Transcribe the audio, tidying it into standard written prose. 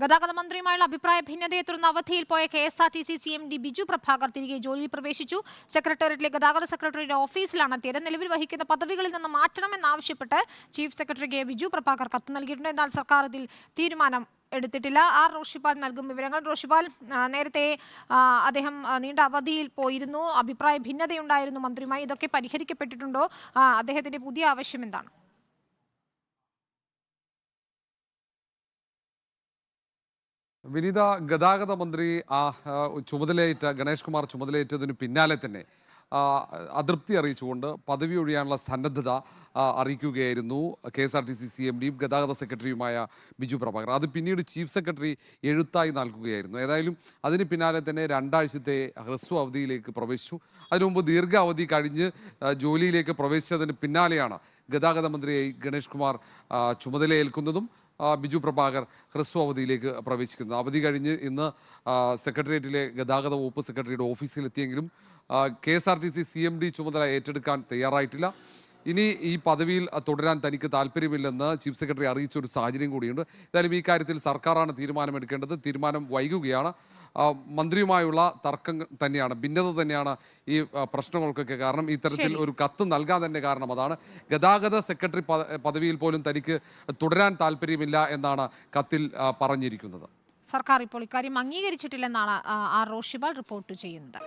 ഗതാഗത മന്ത്രിയുമായുള്ള അഭിപ്രായ ഭിന്നതയെ തുടർന്ന് അവധിയിൽ പോയ KSRTC CMD ബിജു പ്രഭാകർ തിരികെ ജോലിയിൽ പ്രവേശിച്ചു. സെക്രട്ടേറിയറ്റിലെ ഗതാഗത സെക്രട്ടറിയുടെ ഓഫീസിലാണ് എത്തിയത്. നിലവിൽ വഹിക്കുന്ന പദവികളിൽ നിന്ന് മാറ്റണമെന്നാവശ്യപ്പെട്ട് ചീഫ് സെക്രട്ടറിക്ക് ബിജു പ്രഭാകർ കത്ത് നൽകിയിട്ടുണ്ട്. എന്നാൽ സർക്കാർ ഇതിൽ തീരുമാനം എടുത്തിട്ടില്ല. ആർ റോഷിപാൽ നൽകും വിവരങ്ങൾ. റോഷിപാൽ, നേരത്തെ അദ്ദേഹം നീണ്ട അവധിയിൽ പോയിരുന്നു, അഭിപ്രായ ഭിന്നതയുണ്ടായിരുന്നു മന്ത്രിയുമായി. ഇതൊക്കെ പരിഹരിക്കപ്പെട്ടിട്ടുണ്ടോ? അദ്ദേഹത്തിന്റെ പുതിയ ആവശ്യം എന്താണ്? വിനീത, ഗതാഗത മന്ത്രി ചുമതലയേറ്റ ഗണേഷ് കുമാർ ചുമതലയേറ്റതിന് പിന്നാലെ തന്നെ അതൃപ്തി അറിയിച്ചുകൊണ്ട് പദവി ഒഴിയാനുള്ള സന്നദ്ധത അറിയിക്കുകയായിരുന്നു KSRTC CMDയും ഗതാഗത സെക്രട്ടറിയുമായ ബിജു പ്രഭാകർ. അത് പിന്നീട് ചീഫ് സെക്രട്ടറി എഴുത്തായി നൽകുകയായിരുന്നു. ഏതായാലും അതിന് പിന്നാലെ തന്നെ 2 ആഴ്ചത്തെ ഹ്രസ്വ അവധിയിലേക്ക് പ്രവേശിച്ചു. അതിനു മുമ്പ് ദീർഘാവധി കഴിഞ്ഞ് ജോലിയിലേക്ക് പ്രവേശിച്ചതിന് പിന്നാലെയാണ് ഗതാഗത മന്ത്രിയായി ഗണേഷ് കുമാർ ചുമതലയേൽക്കുന്നതും ബിജു പ്രഭാകർ ഹ്രസ്വ അവധിയിലേക്ക് പ്രവേശിക്കുന്നത്. അവധി കഴിഞ്ഞ് ഇന്ന് സെക്രട്ടേറിയറ്റിലെ ഗതാഗത വകുപ്പ് സെക്രട്ടറിയുടെ ഓഫീസിലെത്തിയെങ്കിലും KSRTC CMD ചുമതല ഏറ്റെടുക്കാൻ തയ്യാറായിട്ടില്ല. ഇനി ഈ പദവിയിൽ തുടരാൻ തനിക്ക് താല്പര്യമില്ലെന്ന് ചീഫ് സെക്രട്ടറി അറിയിച്ച ഒരു സാഹചര്യം കൂടിയുണ്ട്. എന്തായാലും ഈ കാര്യത്തിൽ സർക്കാരാണ് തീരുമാനമെടുക്കേണ്ടത്. തീരുമാനം വൈകുകയാണ്. മന്ത്രിയുമായുള്ള തർക്കം തന്നെയാണ്, ഭിന്നത തന്നെയാണ് ഈ പ്രശ്നങ്ങൾക്കൊക്കെ കാരണം. ഇത്തരത്തിൽ ഒരു കത്ത് നൽകാൻ തന്നെ കാരണം അതാണ്. ഗതാഗത സെക്രട്ടറി പദവിയിൽ പോലും തനിക്ക് തുടരാൻ താല്പര്യമില്ല എന്നാണ് കത്തിൽ പറഞ്ഞിരിക്കുന്നത്. സർക്കാർ ഇപ്പോൾ ഇക്കാര്യം അംഗീകരിച്ചിട്ടില്ലെന്നാണ് ആർ റോഷിപാൽ റിപ്പോർട്ട് ചെയ്യുന്നത്.